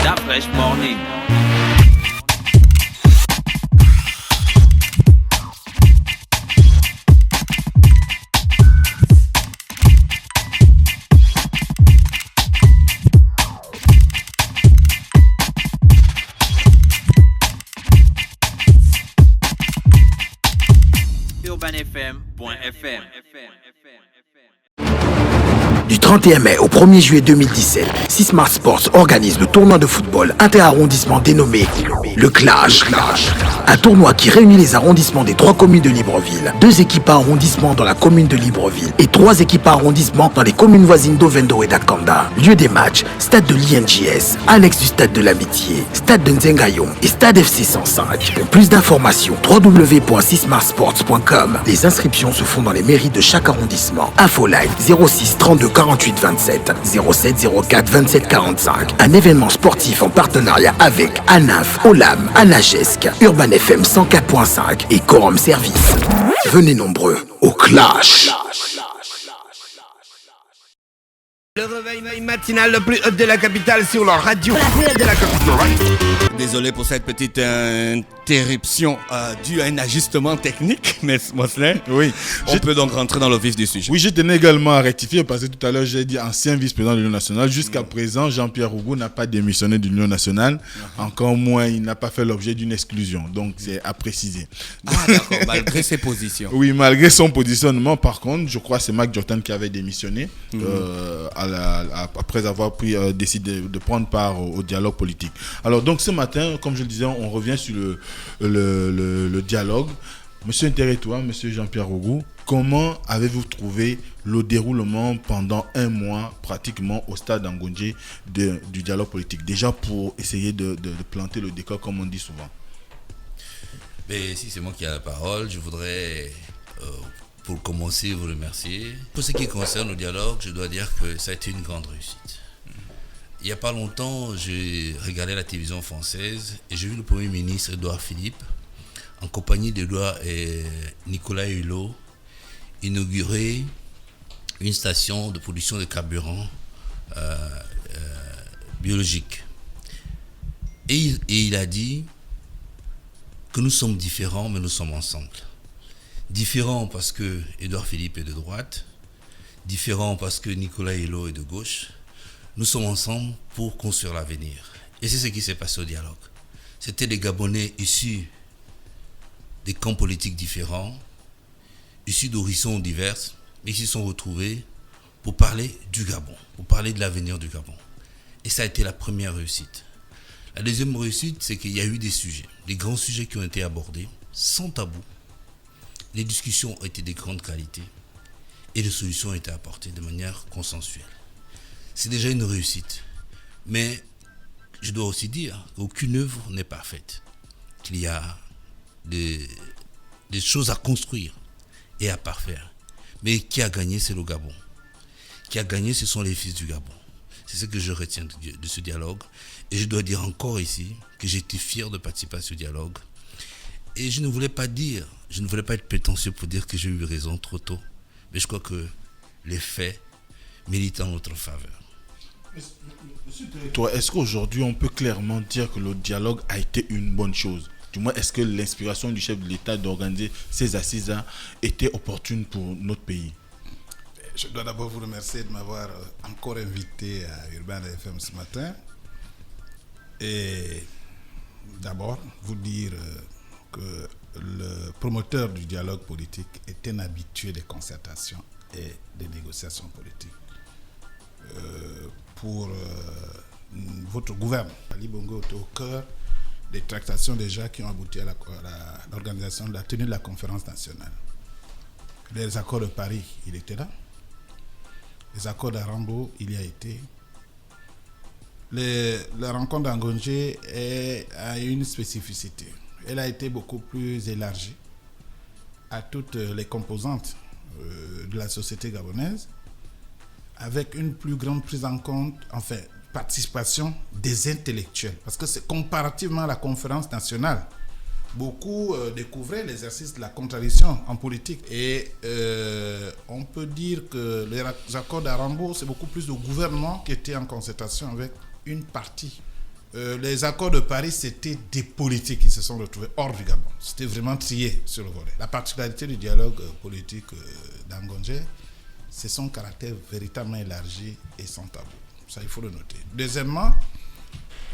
La Fresh Morning. UrbanFM.fm. Du 31 mai au 1er juillet 2017, Sismart Sports organise le tournoi de football inter-arrondissement dénommé le Clash. Un tournoi qui réunit les arrondissements des 3 communes de Libreville, 2 équipes par arrondissement dans la commune de Libreville et 3 équipes par arrondissement dans les communes voisines d'Ovendo et d'Akanda. Lieu des matchs, stade de l'INJS, annexe du stade de l'Amitié, stade de Nzengayon et stade FC 105. Pour plus d'informations, www.sismartsports.com. Les inscriptions se font dans les mairies de chaque arrondissement. Infoline 06 32 48 27 07 04 27 45. Un événement sportif en partenariat avec ANAF, OLAM, ANAGESC, Urban FM 104.5 et Quorum Service. Venez nombreux au Clash. Le réveil matinal le plus haut de la capitale sur leur radio. La plus haute de la capitale. Désolé pour cette petite interruption due à un ajustement technique, mais Mosley, oui, on peut donc rentrer dans le vif du sujet. Oui, je tenais également à rectifier parce que tout à l'heure j'ai dit ancien vice-président de l'Union nationale. Jusqu'à présent, Jean-Pierre Rougou n'a pas démissionné de l'Union nationale. Encore moins, il n'a pas fait l'objet d'une exclusion. Donc, c'est à préciser. Ah, d'accord, malgré ses positions. Oui, malgré son positionnement. Par contre, je crois que c'est Marc Jordan qui avait démissionné après avoir décidé de prendre part au dialogue politique. Alors, donc, ce matin, comme je le disais, on revient sur le dialogue. Monsieur Interretois, monsieur Jean-Pierre Rougou, comment avez-vous trouvé le déroulement pendant un mois pratiquement au stade d'Angonje du dialogue politique? Déjà pour essayer de planter le décor comme on dit souvent. Mais si c'est moi qui ai la parole, je voudrais pour commencer vous remercier. Pour ce qui concerne le dialogue, je dois dire que ça a été une grande réussite. Il n'y a pas longtemps, j'ai regardé la télévision française et j'ai vu le Premier ministre Édouard Philippe en compagnie d'Edouard et Nicolas Hulot inaugurer une station de production de carburant biologique. Et il a dit que nous sommes différents, mais nous sommes ensemble. Différents parce que Édouard Philippe est de droite, différents parce que Nicolas Hulot est de gauche. Nous sommes ensemble pour construire l'avenir. Et c'est ce qui s'est passé au dialogue. C'était des Gabonais issus des camps politiques différents, issus d'horizons divers, mais qui se sont retrouvés pour parler du Gabon, pour parler de l'avenir du Gabon. Et ça a été la première réussite. La deuxième réussite, c'est qu'il y a eu des sujets, des grands sujets qui ont été abordés, sans tabou. Les discussions ont été de grande qualité et les solutions ont été apportées de manière consensuelle. C'est déjà une réussite. Mais je dois aussi dire qu'aucune œuvre n'est parfaite. Qu'il y a des choses à construire et à parfaire. Mais qui a gagné, c'est le Gabon. Qui a gagné, ce sont les fils du Gabon. C'est ce que je retiens de ce dialogue. Et je dois dire encore ici que j'étais fier de participer à ce dialogue. Et je ne voulais pas être prétentieux pour dire que j'ai eu raison trop tôt. Mais je crois que les faits militent en notre faveur. Toi, est-ce qu'aujourd'hui on peut clairement dire que le dialogue a été une bonne chose? Du moins, est-ce que l'inspiration du chef de l'État d'organiser ces assises était opportune pour notre pays? Je dois d'abord vous remercier de m'avoir encore invité à Urban FM ce matin. Et d'abord, vous dire que le promoteur du dialogue politique est un habitué des concertations et des négociations politiques. Pour votre gouvernement, Ali Bongo était au cœur des tractations déjà qui ont abouti à l'organisation de la tenue de la conférence nationale. Les accords de Paris, il était là. Les accords d'Arambo, il y a été. La rencontre d'Angonje a une spécificité. Elle a été beaucoup plus élargie à toutes les composantes de la société gabonaise, avec une plus grande prise en compte, participation des intellectuels. Parce que c'est comparativement à la conférence nationale, beaucoup découvraient l'exercice de la contradiction en politique. Et on peut dire que les accords d'Arambo, c'est beaucoup plus le gouvernement qui était en concertation avec une partie les accords de Paris, c'était des politiques qui se sont retrouvés hors du Gabon. C'était vraiment trié sur le volet. La particularité du dialogue politique d'Angongé, c'est son caractère véritablement élargi et sans tabou. Ça, il faut le noter. Deuxièmement,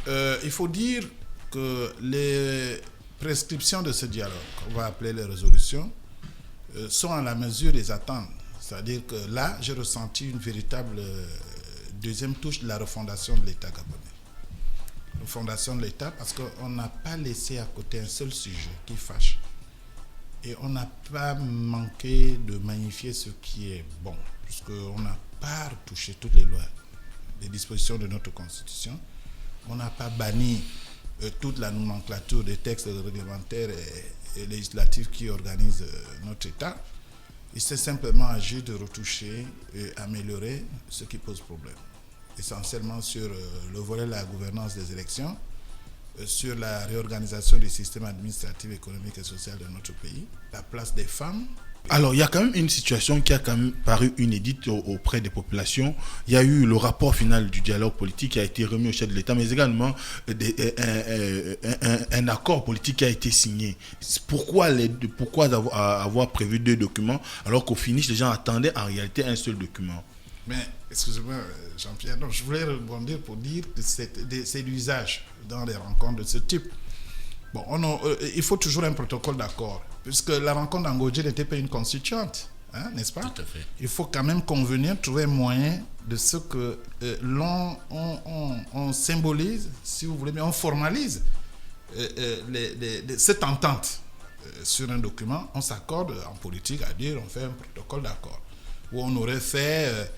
il faut dire que les prescriptions de ce dialogue, qu'on va appeler les résolutions, sont à la mesure des attentes. C'est-à-dire que là, j'ai ressenti une véritable deuxième touche de la refondation de l'État gabonais. Refondation de l'État parce qu'on n'a pas laissé à côté un seul sujet qui fâche. Et on n'a pas manqué de magnifier ce qui est bon, puisqu'on n'a pas retouché toutes les lois, les dispositions de notre Constitution. On n'a pas banni toute la nomenclature des textes réglementaires et législatifs qui organisent notre État. Il s'est simplement agi de retoucher et améliorer ce qui pose problème. Essentiellement sur le volet de la gouvernance des élections, sur la réorganisation du système administratif, économique et social de notre pays, la place des femmes. Alors, il y a quand même une situation qui a quand même paru inédite auprès des populations. Il y a eu le rapport final du dialogue politique qui a été remis au chef de l'État, mais également un accord politique qui a été signé. Pourquoi avoir prévu 2 documents alors qu'au finish, les gens attendaient en réalité un seul document? Mais, excusez-moi, Jean-Pierre, donc, je voulais rebondir pour dire que c'est l'usage dans les rencontres de ce type. Bon, il faut toujours un protocole d'accord, puisque la rencontre d'Angongé n'était pas une constituante, hein, n'est-ce pas? Tout à fait. Il faut quand même convenir, trouver un moyen de ce que on symbolise, si vous voulez, mais on formalise cette entente sur un document. On s'accorde en politique à dire on fait un protocole d'accord, où on aurait fait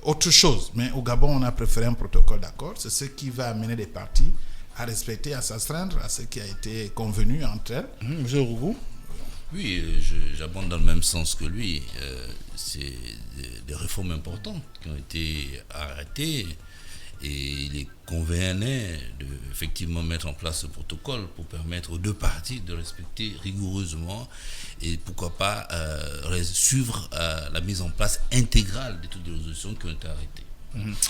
autre chose. Mais au Gabon, on a préféré un protocole d'accord. C'est ce qui va amener les parties à respecter, à s'astreindre à ce qui a été convenu entre elles. Monsieur Rougou? Oui, j'abonde dans le même sens que lui. C'est des réformes importantes qui ont été arrêtées et il est convenait de effectivement mettre en place ce protocole pour permettre aux 2 parties de respecter rigoureusement et pourquoi pas suivre la mise en place intégrale de toutes les résolutions qui ont été arrêtées.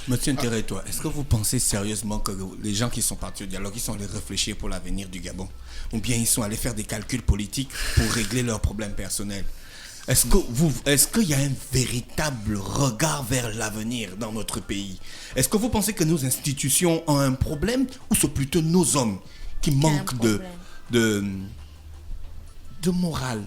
Monsieur Ntereitois, est-ce que vous pensez sérieusement que les gens qui sont partis au dialogue, ils sont allés réfléchir pour l'avenir du Gabon? Ou bien ils sont allés faire des calculs politiques pour régler leurs problèmes personnels? Est-ce qu'il y a un véritable regard vers l'avenir dans notre pays? Est-ce que vous pensez que nos institutions ont un problème ou c'est plutôt nos hommes qui manquent de morale,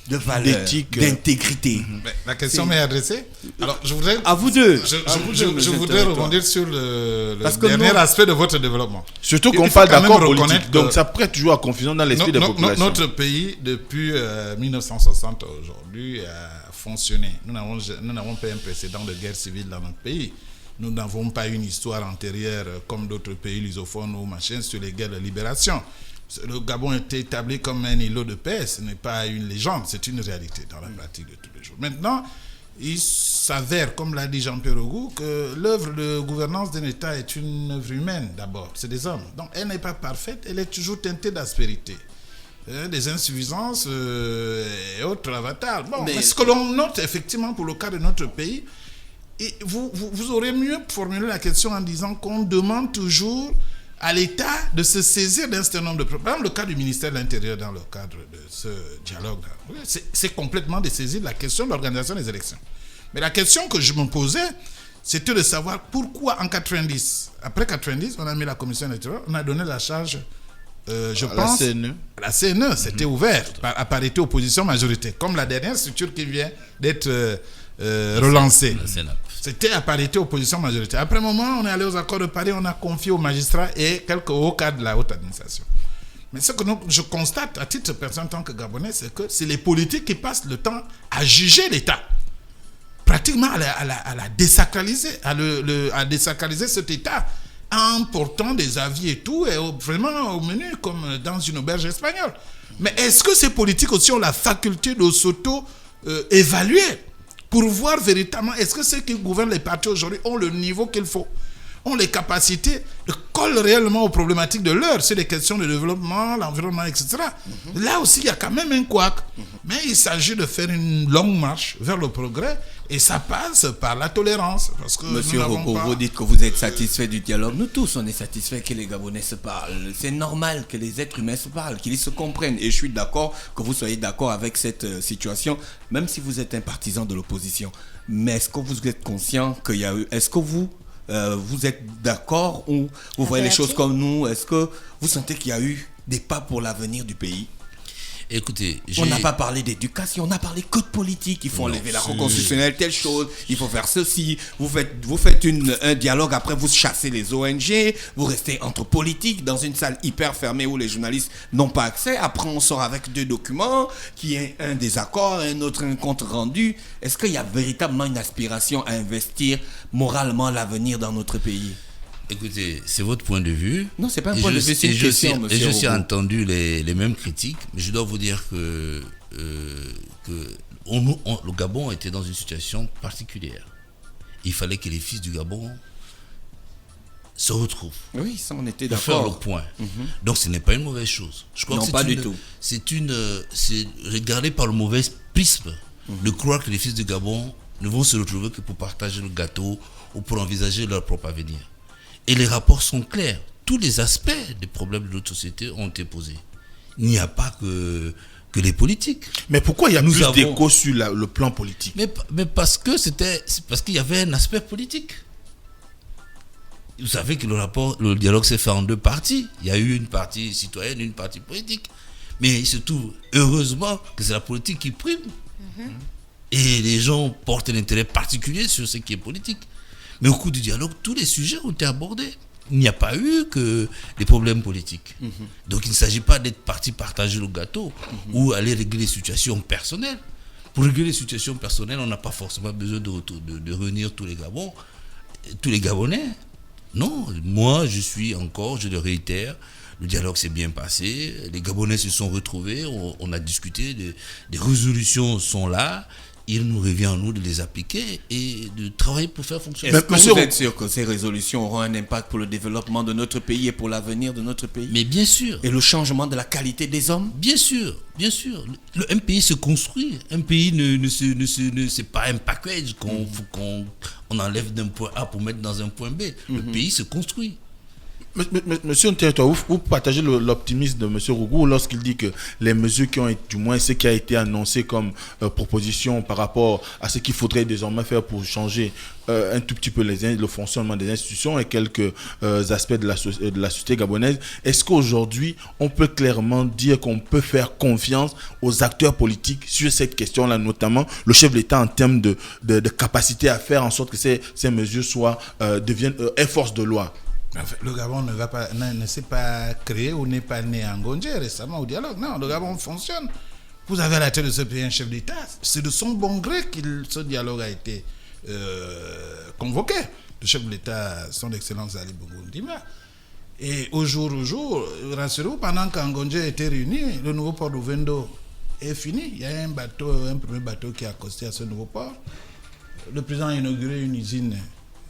de valeur, d'intégrité? La question m'est adressée. Alors, je voudrais... À vous deux. Je voudrais rebondir sur le dernier aspect de votre développement. Surtout qu'on parle d'accord politique, donc ça prête toujours à confusion dans l'esprit des populations. Notre pays, depuis 1960 aujourd'hui, a fonctionné. Nous n'avons pas un précédent de guerre civile dans notre pays. Nous n'avons pas une histoire antérieure comme d'autres pays lusophones ou machin sur les guerres de libération. Le Gabon était établi comme un îlot de paix, ce n'est pas une légende, c'est une réalité dans la pratique de tous les jours. Maintenant, il s'avère, comme l'a dit Jean-Pierre Rougou, que l'œuvre de gouvernance d'un État est une œuvre humaine d'abord, c'est des hommes. Donc elle n'est pas parfaite, elle est toujours teintée d'aspérité, des insuffisances et autres avatars. Bon, mais ce que l'on note effectivement pour le cas de notre pays, et vous aurez mieux formulé la question en disant qu'on demande toujours à l'État de se saisir d'un certain nombre de problèmes. Par exemple, le cas du ministère de l'Intérieur dans le cadre de ce dialogue, c'est complètement dessaisir la question de l'organisation des élections. Mais la question que je me posais, c'était de savoir pourquoi en 90, après 90, on a mis la commission électorale, on a donné la charge, la CNE. La CNE, c'était ouvert à parité opposition-majorité, comme la dernière structure qui vient d'être relancée. C'était à parité opposition-majorité. Après un moment, on est allé aux accords de Paris, on a confié aux magistrats et quelques hauts cadres de la haute administration. Mais ce que je constate à titre personnel en tant que Gabonais, c'est que c'est les politiques qui passent le temps à juger l'État. Pratiquement à la désacraliser, à désacraliser cet État en portant des avis et tout, et vraiment au menu comme dans une auberge espagnole. Mais est-ce que ces politiques aussi ont la faculté de s'auto-évaluer pour voir véritablement, est-ce que ceux qui gouvernent les partis aujourd'hui ont le niveau qu'il faut? ont les capacités de coller réellement aux problématiques de l'heure, c'est des questions de développement, l'environnement, etc. Là aussi, il y a quand même un couac. Mais il s'agit de faire une longue marche vers le progrès et ça passe par la tolérance. Parce que Monsieur Rocco, vous dites que vous êtes satisfait du dialogue. Nous tous, on est satisfaits que les Gabonais se parlent. C'est normal que les êtres humains se parlent, qu'ils se comprennent. Et je suis d'accord que vous soyez d'accord avec cette situation, même si vous êtes un partisan de l'opposition. Mais est-ce que vous êtes conscient qu'il y a eu... Est-ce que vous êtes d'accord ou vous voyez les choses comme nous? Est-ce que vous sentez qu'il y a eu des pas pour l'avenir du pays? Écoutez, on n'a pas parlé d'éducation, on a parlé que de politique. Il faut enlever la constitutionnelle, telle chose. Il faut faire ceci. Vous faites un dialogue, après vous chassez les ONG. Vous restez entre politiques dans une salle hyper fermée où les journalistes n'ont pas accès. Après, on sort avec 2 documents, qui est un désaccord, un autre un compte rendu. Est-ce qu'il y a véritablement une aspiration à investir moralement l'avenir dans notre pays? Écoutez, c'est votre point de vue. Non, c'est pas un point de vue, c'est une question, monsieur. Et je suis entendu les mêmes critiques, mais je dois vous dire que le Gabon était dans une situation particulière. Il fallait que les fils du Gabon se retrouvent. Oui, ça on était d'accord. Pour faire le point. Donc ce n'est pas une mauvaise chose. Je crois non, que pas du tout. C'est regardé par le mauvais prisme de croire que les fils du Gabon ne vont se retrouver que pour partager le gâteau ou pour envisager leur propre avenir. Et les rapports sont clairs. Tous les aspects des problèmes de notre société ont été posés. Il n'y a pas que les politiques. Mais pourquoi il y a plus d'écho sur le plan politique? Mais parce qu'il y avait un aspect politique. Vous savez que le dialogue s'est fait en 2 parties. Il y a eu une partie citoyenne, une partie politique. Mais il se trouve, heureusement, que c'est la politique qui prime. Et les gens portent un intérêt particulier sur ce qui est politique. Mais au cours du dialogue, tous les sujets ont été abordés. Il n'y a pas eu que des problèmes politiques. Donc il ne s'agit pas d'être parti partager le gâteau ou aller régler les situations personnelles. Pour régler les situations personnelles, on n'a pas forcément besoin de réunir tous les Gabonais. Non, moi je le réitère, le dialogue s'est bien passé, les Gabonais se sont retrouvés, on a discuté, des résolutions sont là. Il nous revient à nous de les appliquer et de travailler pour faire fonctionner. Est-ce que vous êtes sûr que ces résolutions auront un impact pour le développement de notre pays et pour l'avenir de notre pays? Mais bien sûr. Et le changement de la qualité des hommes? Bien sûr, bien sûr. Un pays se construit. Un pays c'est pas un package qu'on enlève d'un point A pour mettre dans un point B. Le pays se construit. Monsieur Nteretois, vous partagez l'optimisme de monsieur Rougou lorsqu'il dit que les mesures qui ont été, du moins ce qui a été annoncé comme proposition par rapport à ce qu'il faudrait désormais faire pour changer un tout petit peu le fonctionnement des institutions et quelques aspects de la société gabonaise. Est-ce qu'aujourd'hui, on peut clairement dire qu'on peut faire confiance aux acteurs politiques sur cette question-là, notamment le chef de l'État en termes de capacité à faire en sorte que ces mesures deviennent force de loi? Le Gabon ne s'est pas créé ou n'est pas né en Ngondje récemment au dialogue. Non, le Gabon fonctionne. Vous avez à la tête de ce pays un chef d'État. C'est de son bon gré que ce dialogue a été convoqué. Le chef de l'État, son Excellence Ali Bongo Ndima. Et au jour, rassurez-vous, pendant qu'Ngondje était réuni, le nouveau port d'Ouvendo est fini. Il y a un premier bateau qui a accosté à ce nouveau port. Le président a inauguré une usine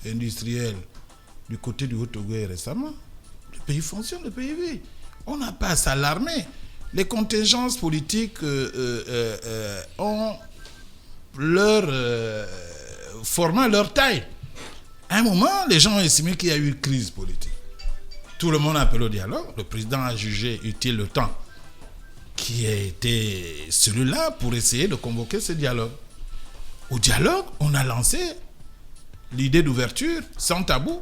industrielle du côté du Haut-Togo récemment. Le pays fonctionne, le pays vit. On n'a pas à s'alarmer. Les contingences politiques ont leur format, leur taille. À un moment, les gens ont estimé qu'il y a eu une crise politique. Tout le monde a appelé au dialogue. Le président a jugé utile le temps qui a été celui-là pour essayer de convoquer ce dialogue. Au dialogue, on a lancé l'idée d'ouverture sans tabou.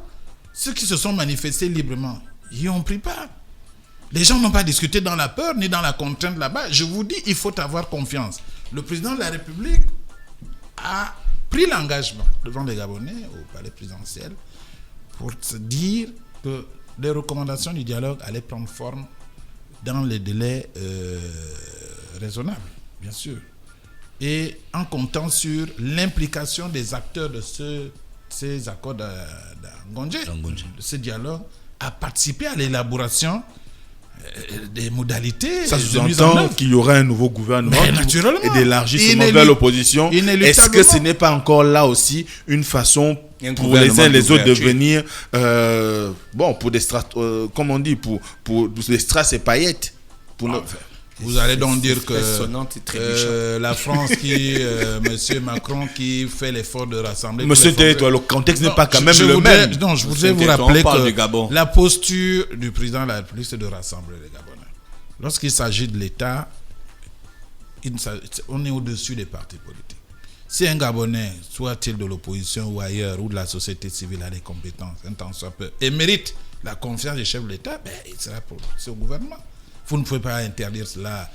Ceux qui se sont manifestés librement, ils y ont pris part. Les gens n'ont pas discuté dans la peur ni dans la contrainte là-bas. Je vous dis, il faut avoir confiance. Le président de la République a pris l'engagement devant les Gabonais au palais présidentiel pour se dire que les recommandations du dialogue allaient prendre forme dans les délais raisonnables, bien sûr. Et en comptant sur l'implication des acteurs de ces accords d'Angondje, de ce dialogue, a participé à l'élaboration des modalités Ça de mise en sous-entend œuvre. qu'il y aura un nouveau gouvernement Mais naturellement. et d'élargissement Inéluct- vers l'opposition. Est-ce que inéluctablement. ce n'est pas encore là aussi une façon Un pour les uns gouvernement et les autres de d'ouverture. venir, pour des strates, comme on dit, pour des strass et paillettes pour nos- Vous allez donc dire que très sonnante et trébuchante. la France Monsieur Macron qui fait l'effort de rassembler. Monsieur tous les Territoire, le contexte n'est Non, pas quand même je le voudrais- même. Non, je voudrais vous Territoire, rappeler on parle que du Gabon. la posture du président de la République, c'est de rassembler les Gabonais. Lorsqu'il s'agit de l'État, on est au-dessus des partis politiques. Si un Gabonais, soit-il de l'opposition ou ailleurs, ou de la société civile, a des compétences, un tant soit peu, et mérite la confiance des chefs de l'État, il sera pour ce gouvernement. Vous ne pouvez pas interdire cela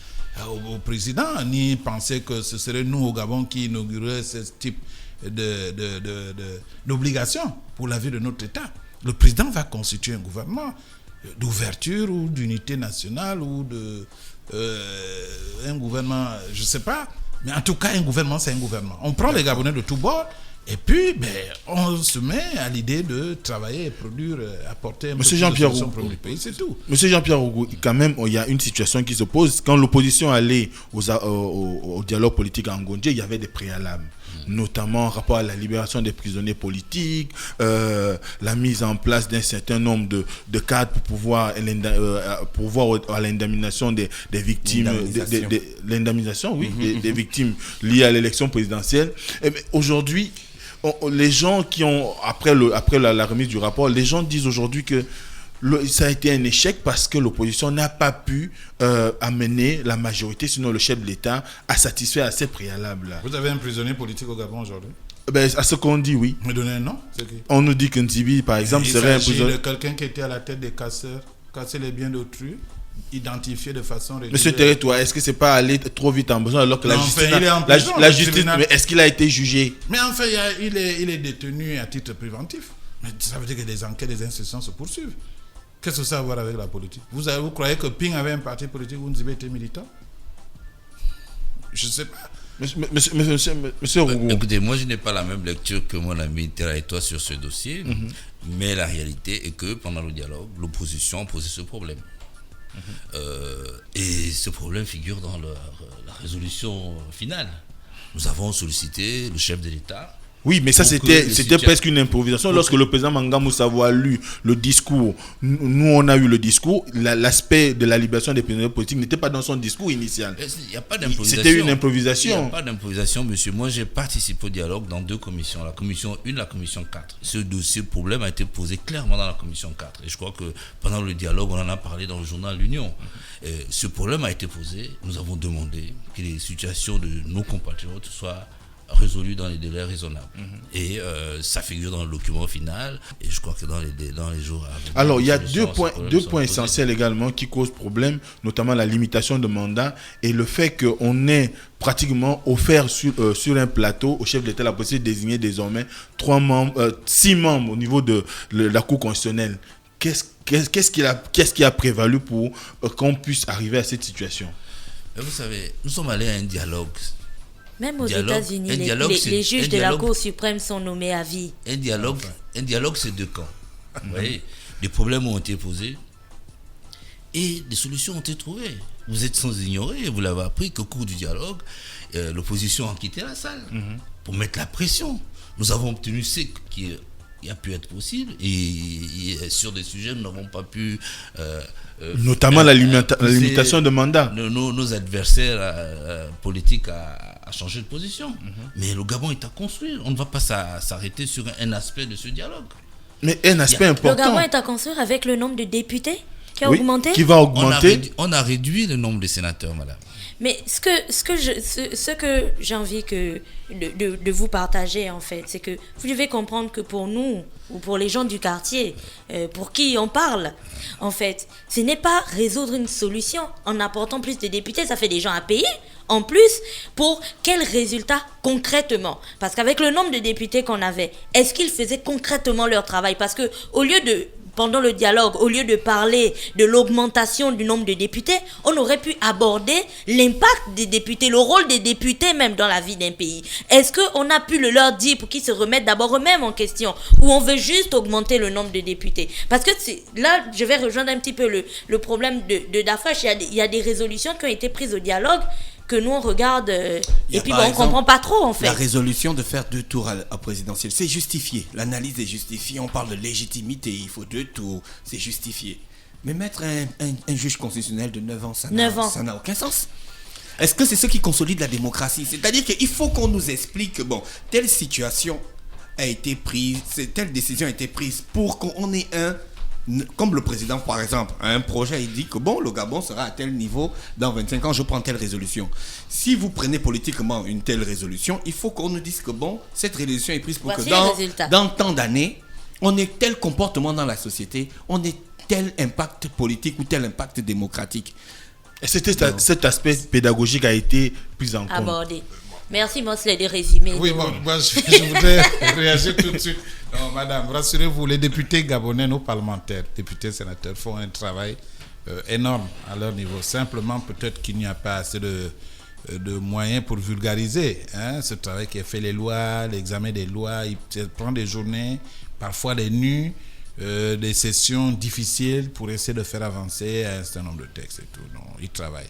au président, ni penser que ce serait nous au Gabon qui inaugurerions ce type d'obligation pour la vie de notre État. Le président va constituer un gouvernement d'ouverture ou d'unité nationale ou un gouvernement, je ne sais pas, mais en tout cas un gouvernement c'est un gouvernement. On prend les Gabonais de tous bords et puis on se met à l'idée de travailler et produire, apporter un peu Monsieur plus Jean-Pierre de solutions Roux. pour le pays, c'est tout. Monsieur Jean-Pierre Rougou, quand même, il y a une situation qui se pose. Quand l'opposition allait au dialogue politique à Ngondje, il y avait des préalables, notamment en rapport à la libération des prisonniers politiques, la mise en place d'un certain nombre de cadres pour pouvoir à l'indemnisation des victimes, l'indemnisation, oui, des victimes liées à l'élection présidentielle. Mais aujourd'hui, les gens qui ont, après la remise du rapport, les gens disent aujourd'hui que ça a été un échec parce que l'opposition n'a pas pu amener la majorité, sinon le chef de l'État, à satisfaire à ces préalables-là. Vous avez un prisonnier politique au Gabon aujourd'hui? À ce qu'on dit, oui. Me donnez un nom? C'est qui? On nous dit que Nzibi, par exemple, Il serait un s'agit prisonnier. de quelqu'un qui était à la tête des casseurs, casser les biens d'autrui, identifié de façon régulière. Monsieur Territoire, est-ce que c'est pas aller trop vite en besoin alors que la Non, justice, enfin, il est en la prison, le justice, tribunal. mais est-ce qu'il a été jugé? Mais enfin, il est détenu à titre préventif. Mais ça veut dire que des enquêtes, des instructions se poursuivent. Qu'est-ce que ça a à voir avec la politique? Vous croyez que Ping avait un parti politique où Nzibé était militant? Je ne sais pas. Monsieur Rougou. Écoutez, moi je n'ai pas la même lecture que mon ami Territoire sur ce dossier, mais la réalité est que pendant le dialogue, l'opposition posait ce problème. Et ce problème figure dans la résolution finale. Nous avons sollicité le chef de l'État. Oui, mais ça Pour que c'était les c'était situations- presque une improvisation. Lorsque le président Manga Moussa a lu le discours, nous on a eu le discours, l'aspect de la libération des prisonniers politiques n'était pas dans son discours initial. Il n'y a pas d'improvisation. C'était une Il improvisation. n'y a pas d'improvisation, monsieur. Moi, j'ai participé au dialogue dans 2 commissions. La commission 1, la commission 4. Ce dossier, le problème a été posé clairement dans la commission 4. Et je crois que pendant le dialogue, on en a parlé dans le journal L'Union. Ce problème a été posé. Nous avons demandé que les situations de nos compatriotes soient résolues dans les délais raisonnables. Et ça figure dans le document final. Et je crois que dans les jours à venir, Alors, il y a les deux solutions à points, ce problème deux sont points posées. essentiels également qui causent problème, notamment la limitation de mandat et le fait qu'on ait pratiquement offert sur un plateau au chef de l'État la possibilité de désigner désormais 6 membres au niveau de la Cour constitutionnelle. Qu'est-ce qui a prévalu pour qu'on puisse arriver à cette situation? Mais vous savez, nous sommes allés à un dialogue. Même aux Dialogue- États-Unis, un dialogue, c'est- les juges un de la dialogue- Cour suprême sont nommés à vie. Un dialogue, c'est 2 camps. Vous voyez, des problèmes ont été posés et des solutions ont été trouvées. Vous êtes sans ignorer, vous l'avez appris, qu'au cours du dialogue, l'opposition a quitté la salle pour mettre la pression. Nous avons obtenu ce qui a pu être possible et sur des sujets, nous n'avons pas pu... Notamment la pousser limitation de mandat. Nos adversaires politiques à changer de position. Mais le Gabon est à construire. On ne va pas s'arrêter sur un aspect de ce dialogue. Mais un aspect Le important. Gabon est à construire avec le nombre de députés qui a Oui, augmenté. qui va augmenter. On a réduit le nombre de sénateurs, madame. Mais ce que j'ai envie de vous partager, en fait, c'est que vous devez comprendre que pour nous, ou pour les gens du quartier, pour qui on parle, en fait, ce n'est pas résoudre une solution en apportant plus de députés, ça fait des gens à payer. En plus, pour quel résultat concrètement? Parce qu'avec le nombre de députés qu'on avait, est-ce qu'ils faisaient concrètement leur travail? Parce que au lieu de pendant le dialogue, au lieu de parler de l'augmentation du nombre de députés, on aurait pu aborder l'impact des députés, le rôle des députés même dans la vie d'un pays. Est-ce qu'on a pu le leur dire pour qu'ils se remettent d'abord eux-mêmes en question, ou on veut juste augmenter le nombre de députés? Parce que là, je vais rejoindre un petit peu le problème de Dafresh. Il y a des résolutions qui ont été prises au dialogue que nous on regarde et puis on comprend pas trop en fait. La résolution de faire 2 tours à présidentielle, c'est justifié. L'analyse est justifiée. On parle de légitimité, il faut 2 tours, c'est justifié. Mais mettre un juge constitutionnel de 9 ans, ça n'a aucun sens. Est-ce que c'est ce qui consolide la démocratie? C'est-à-dire qu'il faut qu'on nous explique que telle situation a été prise, telle décision a été prise pour qu'on ait comme le président, par exemple, a un projet, il dit que le Gabon sera à tel niveau dans 25 ans, je prends telle résolution. Si vous prenez politiquement une telle résolution, il faut qu'on nous dise que cette résolution est prise pour que dans tant d'années, on ait tel comportement dans la société, on ait tel impact politique ou tel impact démocratique. Et cet aspect pédagogique a été pris en compte. Abordé. Merci, Mosley, de résumer. Oui, moi, je voudrais réagir tout de suite. Non, madame, rassurez-vous, les députés gabonais, nos parlementaires, députés, sénateurs, font un travail énorme à leur niveau. Simplement, peut-être qu'il n'y a pas assez de moyens pour vulgariser ce travail qui est fait, les lois, l'examen des lois. Il prend des journées, parfois des nuits, des sessions difficiles pour essayer de faire avancer un certain nombre de textes et tout. Non, il travaille.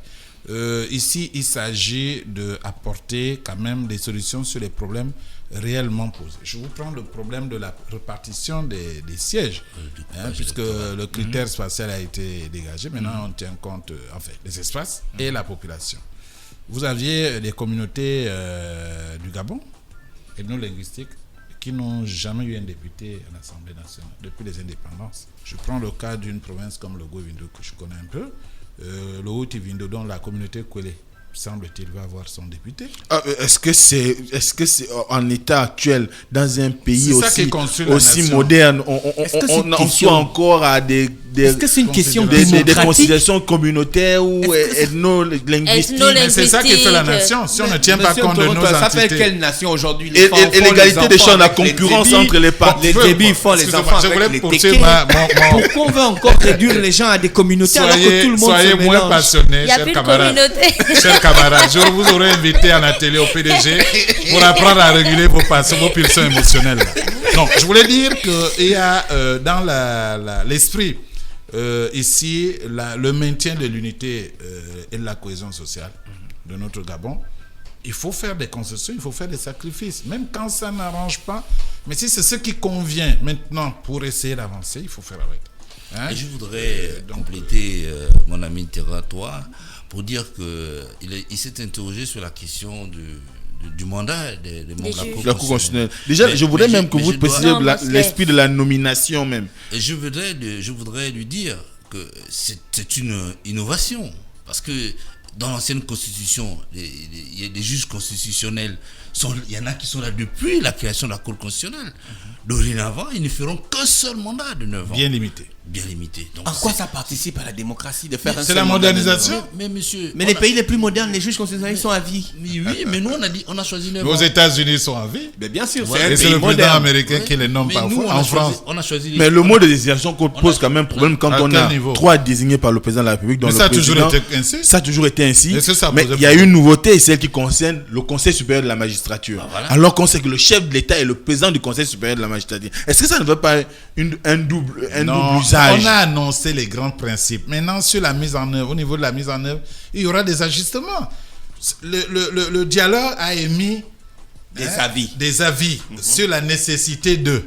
Ici, il s'agit d'apporter quand même des solutions sur les problèmes réellement posés. Je vous prends le problème de la répartition des sièges, puisque le critère spatial a été dégagé. Maintenant, on tient compte des espaces et la population. Vous aviez des communautés du Gabon, ethno-linguistiques, qui n'ont jamais eu un député à l'Assemblée nationale depuis les indépendances. Je prends le cas d'une province comme le Govindo, que je connais un peu. Le Haut-Ivindo, dont la communauté Kwele, semble-t-il, va avoir son député. Est-ce que c'est en état actuel, dans un pays aussi moderne, on soit encore à des est-ce que c'est une question des considérations communautaires ou ethno-linguistiques? C'est ça qui fait la nation. Si on ne tient pas compte de nos ça entités. fait quelle nation aujourd'hui? Et l'égalité des champs, la concurrence entre les partis. Les débits font les enfants avec les téquets. Pourquoi on veut encore réduire les gens à des communautés alors que tout le monde se mélange? Soyez moins passionnés, chers camarades. Chers camarades, je vous aurais invité en atelier au PDG pour apprendre à réguler vos pulsions émotionnelles. Non, je voulais dire qu'il y a dans l'esprit ici le maintien de l'unité et de la cohésion sociale de notre Gabon. Il faut faire des concessions, il faut faire des sacrifices, même quand ça n'arrange pas. Mais si c'est ce qui convient maintenant pour essayer d'avancer, il faut faire avec. Et je voudrais compléter mon ami Territoire pour dire qu'il s'est interrogé sur la question du mandat des membres de la Cour constitutionnelle. Déjà, je voudrais même que vous précisiez l'esprit de la nomination même. Et je voudrais lui dire que c'est une innovation. Parce que dans l'ancienne constitution, il y a des juges constitutionnels. Il y en a qui sont là depuis la création de la Cour constitutionnelle. Dorénavant, ils ne feront qu'un seul mandat de 9 ans. Bien limité. Donc, en quoi ça participe à la démocratie de faire un C'est la modernisation. Mais les pays les plus modernes, les juges constitutionnels sont à vie. Oui, mais nous on a choisi 9 ans. Aux États-Unis, ils sont à vie. Mais bien sûr, et c'est le président américain qui les nomme parfois. En France, on a choisi. Mais le mot de désignation pose quand même problème quand on a 3 désignés par le président de la République. Mais ça a toujours été ainsi. Ça a toujours été ainsi. Mais il y a une nouveauté, celle qui concerne le Conseil supérieur de la magistrature. Alors qu'on sait que le chef de l'État est le président du Conseil supérieur de la magistrature. Est-ce que ça ne veut pas un double usage? On a annoncé les grands principes. Maintenant, sur la mise en œuvre, au niveau de la mise en œuvre, il y aura des ajustements. Le dialogue a émis des avis sur la nécessité de,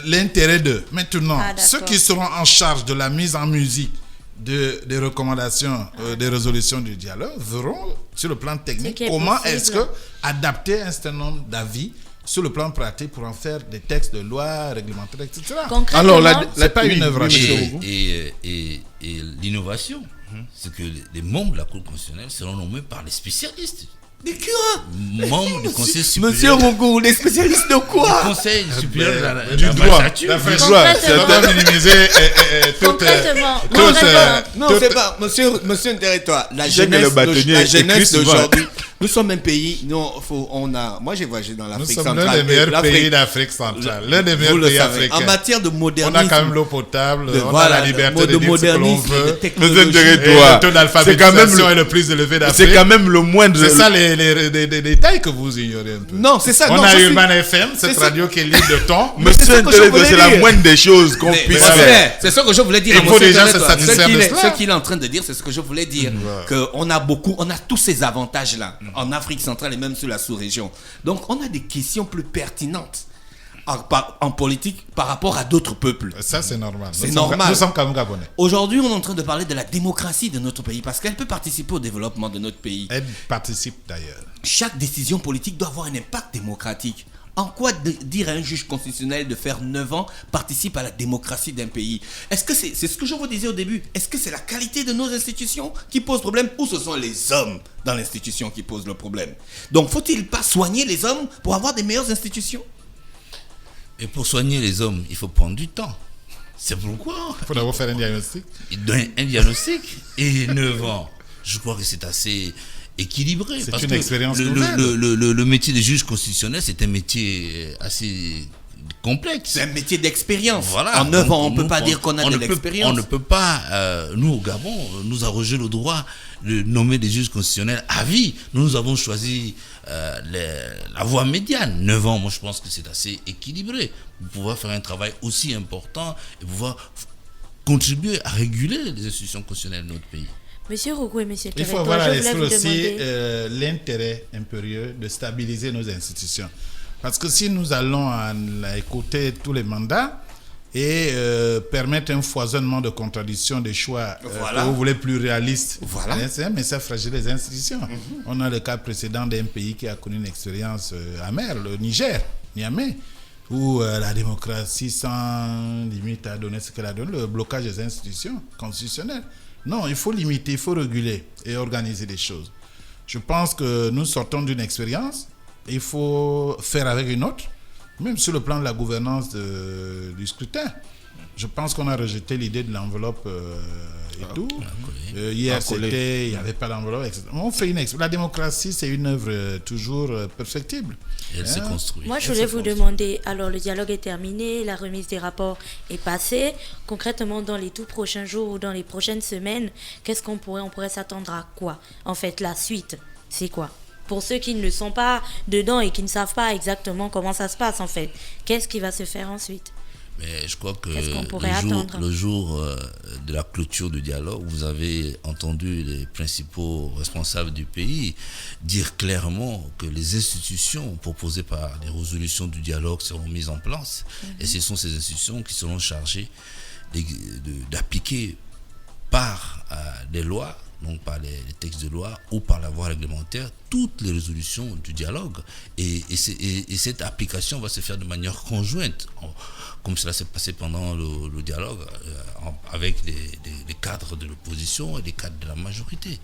l'intérêt de. Maintenant, ceux qui seront en charge de la mise en musique des recommandations, des résolutions du dialogue, verront sur le plan technique comment est-ce que adapter un certain nombre d'avis sur le plan pratique pour en faire des textes de loi, réglementaires, etc. Alors, c'est pas une œuvre et l'innovation, c'est que les membres de la Cour constitutionnelle seront nommés par les spécialistes. De quoi? Membres du Conseil supérieur. Monsieur Rougou, les spécialistes de quoi? Le Conseil supérieur du droit. C'est de minimiser Non, c'est pas. Monsieur Territoire, la jeunesse d'aujourd'hui Nous sommes un pays, moi j'ai voyagé dans Nous l'Afrique sommes centrale. l'un des meilleurs L'Afrique- pays d'Afrique centrale. L'un des Vous meilleurs le pays savez. africains. En matière de modernisme. On a quand même l'eau potable, on voilà, a la liberté de dire ce que l'on modernisme, veut. de technologie. Monsieur Et Nteretwa, le taux d'alphabétisation est le plus élevé d'Afrique. c'est quand même le moins de... C'est ça les détails que vous ignorez un peu. Non, c'est ça. On non, a je suis- Urban FM, cette ça. radio qui est libre de ton. Mais c'est Monsieur ce que je Nteretwa, voulais c'est la dire. moindre des choses qu'on Mais puisse c'est faire. vrai, c'est ce que je voulais dire. Il faut monsieur déjà se Nteretwa. satisfaire de cela. Ce qu'il est en train de dire, c'est ce que je voulais dire. On a tous ces avantages-là en Afrique centrale et même sur la sous-région. Donc, on a des questions plus pertinentes en politique par rapport à d'autres peuples. Ça, c'est normal. C'est normal. Nous sommes quand même Gabonais. Aujourd'hui, on est en train de parler de la démocratie de notre pays parce qu'elle peut participer au développement de notre pays. Elle participe d'ailleurs. Chaque décision politique doit avoir un impact démocratique. En quoi dire à un juge constitutionnel de faire 9 ans participe à la démocratie d'un pays? Est-ce que c'est ce que je vous disais au début? Est-ce que c'est la qualité de nos institutions qui pose problème ou ce sont les hommes dans l'institution qui posent le problème? Donc, faut-il pas soigner les hommes pour avoir des meilleures institutions? Et pour soigner les hommes, il faut prendre du temps. C'est pourquoi Il faut d'abord faire un diagnostic. il donne un diagnostic et 9 ans. Je crois que c'est assez équilibré. C'est parce une que expérience le nouvelle. métier de juge constitutionnel, c'est un métier assez complexe. C'est un métier d'expérience. Voilà. En 9 ans, on Donc, ne peut pas dire qu'on a de l'expérience. On ne peut pas, nous au Gabon, nous arroger le droit de nommer des juges constitutionnels à vie. Nous avons choisi la voie médiane. 9 ans, moi je pense que c'est assez équilibré pour pouvoir faire un travail aussi important et pouvoir contribuer à réguler les institutions constitutionnelles de notre pays. Monsieur Rougou et Monsieur Il faut Tereto, avoir à je voulais l'esprit vous aussi demander... l'intérêt impérieux de stabiliser nos institutions. Parce que si nous allons écouter tous les mandats et permettre un foisonnement de contradictions, des choix Voilà. que vous voulez plus réalistes, Voilà. mais ça fragilise les institutions. On a le cas précédent d'un pays qui a connu une expérience amère, le Niger, Niamey, où la démocratie sans limite a donné ce qu'elle a donné, le blocage des institutions constitutionnelles. Non, il faut limiter, il faut réguler et organiser les choses. Je pense que nous sortons d'une expérience, il faut faire avec une autre, même sur le plan de la gouvernance du scrutin. Je pense qu'on a rejeté l'idée de l'enveloppe et tout. Hier, c'était, il n'y avait pas d'enveloppe, etc. On fait la démocratie, c'est une œuvre toujours perfectible. Et elle s'est construite. Moi, je voulais vous demander, alors le dialogue est terminé, la remise des rapports est passée. Concrètement, dans les tout prochains jours ou dans les prochaines semaines, on pourrait s'attendre à quoi? En fait, la suite, c'est quoi? Pour ceux qui ne sont pas dedans et qui ne savent pas exactement comment ça se passe, en fait, qu'est-ce qui va se faire ensuite? Mais je crois que Qu'est-ce qu'on pourrait attendre? le jour de la clôture du dialogue, vous avez entendu les principaux responsables du pays dire clairement que les institutions proposées par les résolutions du dialogue seront mises en place. Et ce sont ces institutions qui seront chargées d'appliquer par des lois, donc par les textes de loi ou par la voie réglementaire, toutes les résolutions du dialogue. Et cette application va se faire de manière conjointe, comme cela s'est passé pendant le dialogue, avec les cadres de l'opposition et les cadres de la majorité.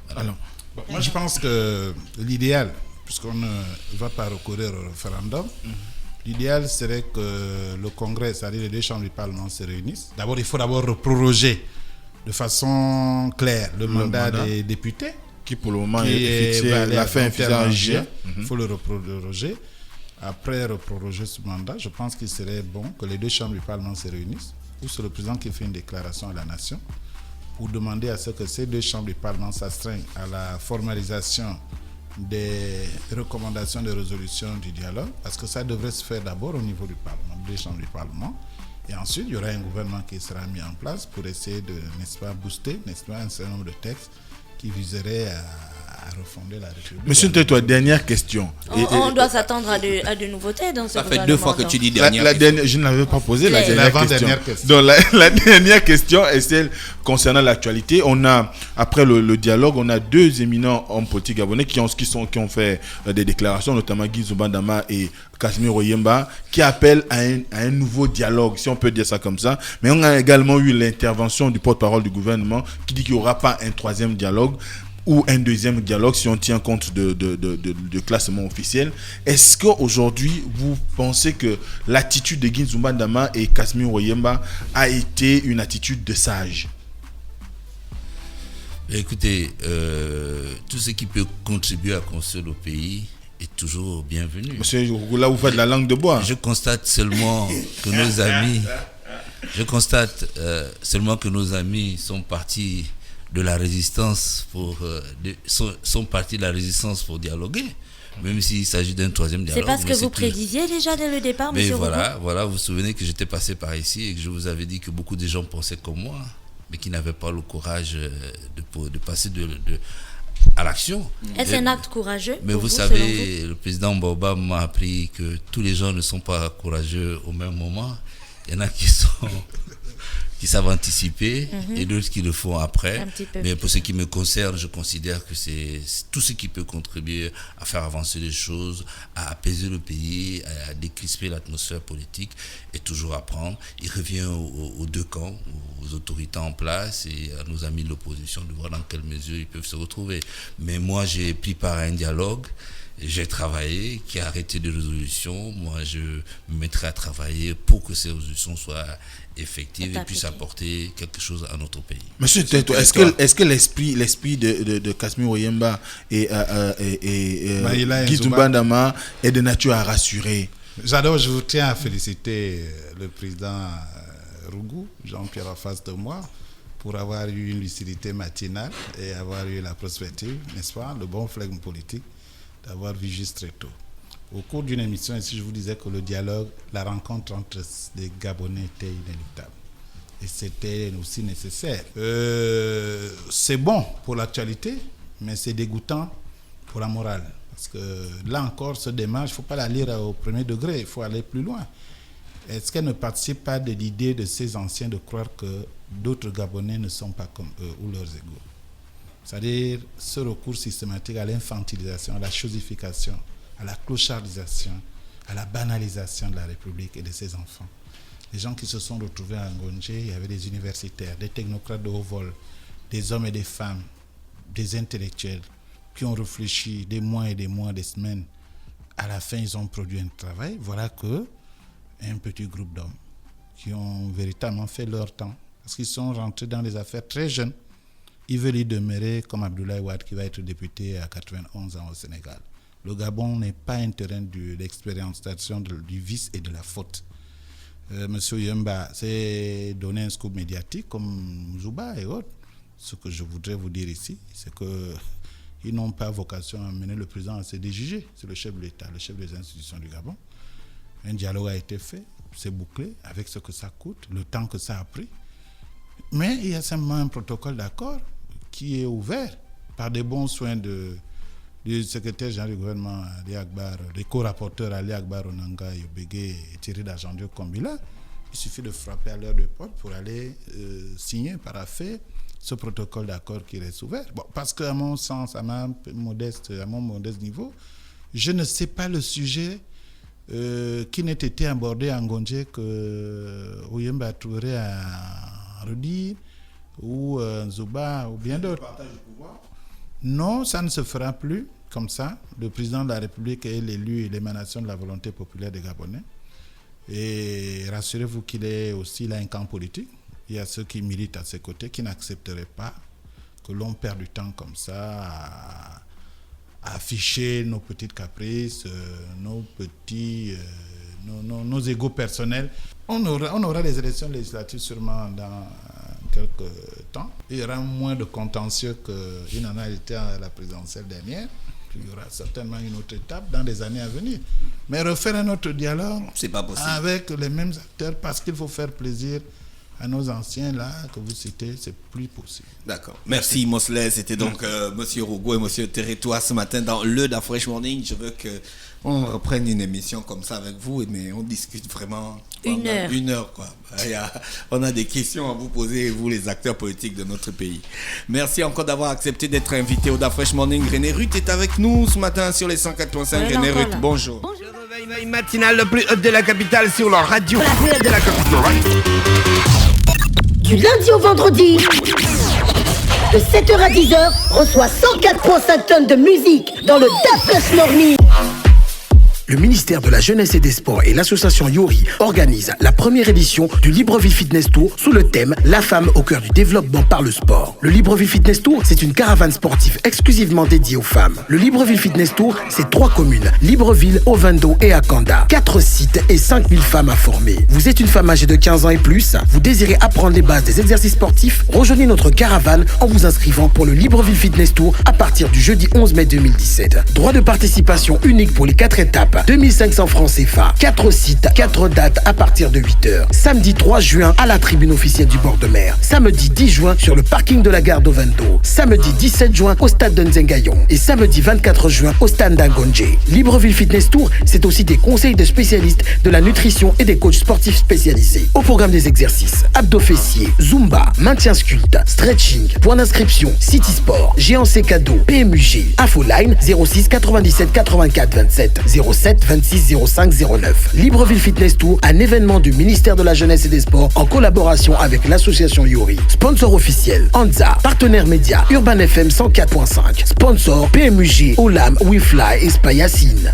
Voilà. Alors, moi je pense que l'idéal, puisqu'on ne va pas recourir au référendum, l'idéal serait que le Congrès, c'est-à-dire les deux chambres du Parlement, se réunissent. D'abord, il faut proroger de façon claire le mandat des députés, qui pour le moment est fixé, la fin est en juillet. Il faut le reproroger. Après reproroger ce mandat, je pense qu'il serait bon que les deux chambres du Parlement se réunissent, ou c'est le président qui fait une déclaration à la nation, pour demander à ce que ces deux chambres du Parlement s'astreignent à la formalisation des recommandations de résolution du dialogue, parce que ça devrait se faire d'abord au niveau du Parlement, des chambres du Parlement. Et ensuite, il y aura un gouvernement qui sera mis en place pour essayer de, n'est-ce pas, booster, n'est-ce pas, un certain nombre de textes qui viseraient à refonder la République. Monsieur Nteretwa, dernière question. On doit s'attendre à de nouveautés dans ce gouvernement. Ça fait 2 fois que tu dis dernière question. Je ne l'avais pas posé, la Claire. dernière question. Donc la dernière question est celle concernant l'actualité. On a, après le dialogue, on a 2 éminents hommes politiques gabonais qui ont fait des déclarations, notamment Guy Zobandama et Casimir Oyemba, qui appellent à un nouveau dialogue, si on peut dire ça comme ça. Mais on a également eu l'intervention du porte-parole du gouvernement qui dit qu'il n'y aura pas un 3e dialogue ou un 2e dialogue si on tient compte de classement officiel. Est-ce qu'aujourd'hui, vous pensez que l'attitude de Guy Zobandama et Casimir Oyemba a été une attitude de sage? Écoutez, tout ce qui peut contribuer à construire le pays est toujours bienvenu. Monsieur Rougou, là vous faites la langue de bois. Je constate seulement que nos amis sont partis de la résistance sont partis de la résistance pour dialoguer, même s'il s'agit d'un troisième dialogue. C'est parce que vous prédisiez déjà dès le départ, mais monsieur voilà, vous vous souvenez que j'étais passé par ici et que je vous avais dit que beaucoup de gens pensaient comme moi, mais qui n'avaient pas le courage de passer à l'action. Est-ce un acte courageux? Mais vous savez, le président Baobab m'a appris que tous les gens ne sont pas courageux au même moment. Il y en a qui savent anticiper et d'autres qui le font après. Mais pour ce qui me concerne, je considère que c'est tout ce qui peut contribuer à faire avancer les choses, à apaiser le pays, à décrisper l'atmosphère politique et toujours à prendre. Il revient aux deux camps, aux autorités en place et à nos amis de l'opposition de voir dans quelle mesure ils peuvent se retrouver. Mais moi, j'ai pris part à un dialogue. J'ai travaillé, qui a arrêté des résolutions. Moi, je me mettrai à travailler pour que ces résolutions soient effectives et puissent apporter quelque chose à notre pays. Monsieur Teto, est-ce que l'esprit de Kasmir Oyemba et Guy Toumbandama est de nature à rassurer? J'adore, je vous tiens à féliciter le président Rougou, Jean-Pierre en face de moi, pour avoir eu une lucidité matinale et avoir eu la prospective, n'est-ce pas, le bon flegme politique, d'avoir vu juste très tôt. Au cours d'une émission ici, je vous disais que le dialogue, la rencontre entre les Gabonais était inéluctable. Et c'était aussi nécessaire. C'est bon pour l'actualité, mais c'est dégoûtant pour la morale. Parce que là encore, ce démarche, il ne faut pas la lire au premier degré, il faut aller plus loin. Est-ce qu'elle ne participe pas de l'idée de ces anciens de croire que d'autres Gabonais ne sont pas comme eux ou leurs égaux? C'est-à-dire ce recours systématique à l'infantilisation, à la chosification, à la clochardisation, à la banalisation de la République et de ses enfants. Les gens qui se sont retrouvés à Ngondje, il y avait des universitaires, des technocrates de haut vol, des hommes et des femmes, des intellectuels qui ont réfléchi des mois et des mois, des semaines. À la fin, ils ont produit un travail. Voilà que un petit groupe d'hommes qui ont véritablement fait leur temps parce qu'ils sont rentrés dans les affaires très jeunes. Ils veulent y demeurer comme Abdoulaye Wade qui va être député à 91 ans au Sénégal. Le Gabon n'est pas un terrain de l'expérimentation du vice et de la faute. Monsieur Yemba s'est donné un scoop médiatique comme Zouba et autres. Ce que je voudrais vous dire ici, c'est qu'ils n'ont pas vocation à mener le président à se déjuger. C'est le chef de l'État, le chef des institutions du Gabon. Un dialogue a été fait, c'est bouclé avec ce que ça coûte, le temps que ça a pris. Mais il y a simplement un protocole d'accord qui est ouvert par des bons soins du secrétaire général du gouvernement, Ali Akbar, des co-rapporteurs Ali Akbar, Onanga, Yobege et Thierry d'Argendieu Kombila. Il suffit de frapper à l'heure de porte pour aller signer, paraffer ce protocole d'accord qui reste ouvert. Bon, parce qu'à mon sens, à mon modeste niveau, je ne sais pas le sujet qui n'ait été abordé en Ngondje que Oyemba trouverait à redire ou Zouba ou bien d'autres. Non, ça ne se fera plus comme ça. Le président de la République est l'élu et l'émanation de la volonté populaire des Gabonais. Et rassurez-vous qu'il est aussi là un camp politique. Il y a ceux qui militent à ses côtés qui n'accepteraient pas que l'on perde du temps comme ça à afficher nos petites caprices, nos égos personnels. On aura les élections législatives sûrement dans quelques temps. Il y aura moins de contentieux qu'il n'en a été à la présidentielle dernière. Il y aura certainement une autre étape dans les années à venir. Mais refaire un autre dialogue, c'est pas possible, avec les mêmes acteurs, parce qu'il faut faire plaisir à nos anciens là que vous citez, c'est plus possible. D'accord. Merci Mosley. C'était donc Monsieur Rougou et Monsieur Territoire ce matin dans le Fresh Morning. Je veux qu'on reprenne une émission comme ça avec vous, mais on discute vraiment une heure quoi. On a des questions à vous poser, vous les acteurs politiques de notre pays. Merci encore d'avoir accepté d'être invité au Fresh Morning. René Ruth est avec nous ce matin sur les 104.5. René Ruth, bonjour. Le réveil matinal le plus hot de la capitale sur leur radio. La plus haute de la capitale. Du lundi au vendredi, de 7h à 10h, reçoit 104,5 tonnes de musique dans le Fresh Morning. le ministère de la Jeunesse et des Sports et l'association Yori organisent la première édition du Libreville Fitness Tour sous le thème « La femme au cœur du développement par le sport ». Le Libreville Fitness Tour, c'est une caravane sportive exclusivement dédiée aux femmes. Le Libreville Fitness Tour, c'est 3 communes, Libreville, Ovendo et Akanda. 4 sites et 5000 femmes à former. Vous êtes une femme âgée de 15 ans et plus, vous désirez apprendre les bases des exercices sportifs, rejoignez notre caravane en vous inscrivant pour le Libreville Fitness Tour à partir du jeudi 11 mai 2017. Droit de participation unique pour les 4 étapes, 2500 francs CFA, 4 sites, 4 dates à partir de 8h. Samedi 3 juin à la tribune officielle du bord de mer. Samedi 10 juin sur le parking de la gare d'Ovendo. Samedi 17 juin au stade de Nzengayon. Et samedi 24 juin au stade d'Angonje. Libreville Fitness Tour, c'est aussi des conseils de spécialistes de la nutrition et des coachs sportifs spécialisés. Au programme des exercices, abdos fessiers, zumba, maintien sculpte, stretching, point d'inscription, City Sport, géant C cadeau, PMUG, Infoline 06 97 84 27 07 26 05 09. Libreville Fitness Tour, un événement du ministère de la Jeunesse et des Sports en collaboration avec l'association Yori. Sponsor officiel, Anza, partenaire média, Urban FM 104.5. Sponsor, PMUG, Olam, WeFly et Spayacine.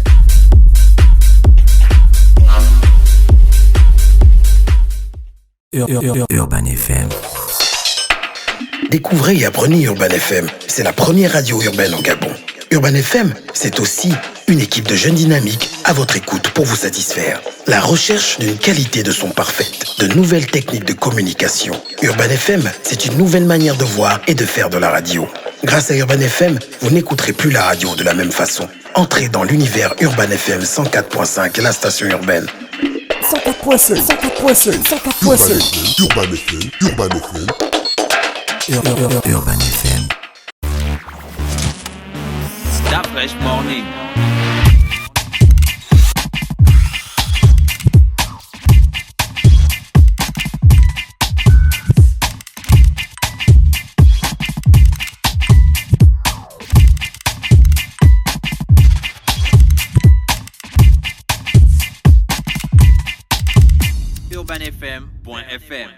Urban FM. Découvrez et apprenez Urban FM. C'est la première radio urbaine au Gabon. Urban FM, c'est aussi une équipe de jeunes dynamiques à votre écoute pour vous satisfaire. La recherche d'une qualité de son parfaite, de nouvelles techniques de communication. Urban FM, c'est une nouvelle manière de voir et de faire de la radio. Grâce à Urban FM, vous n'écouterez plus la radio de la même façon. Entrez dans l'univers Urban FM 104.5, la station urbaine. 104.5, 104.5, 104.5. Urban FM, Urban FM. Urban FM. Stop Fresh Morning. UrbanFM.fm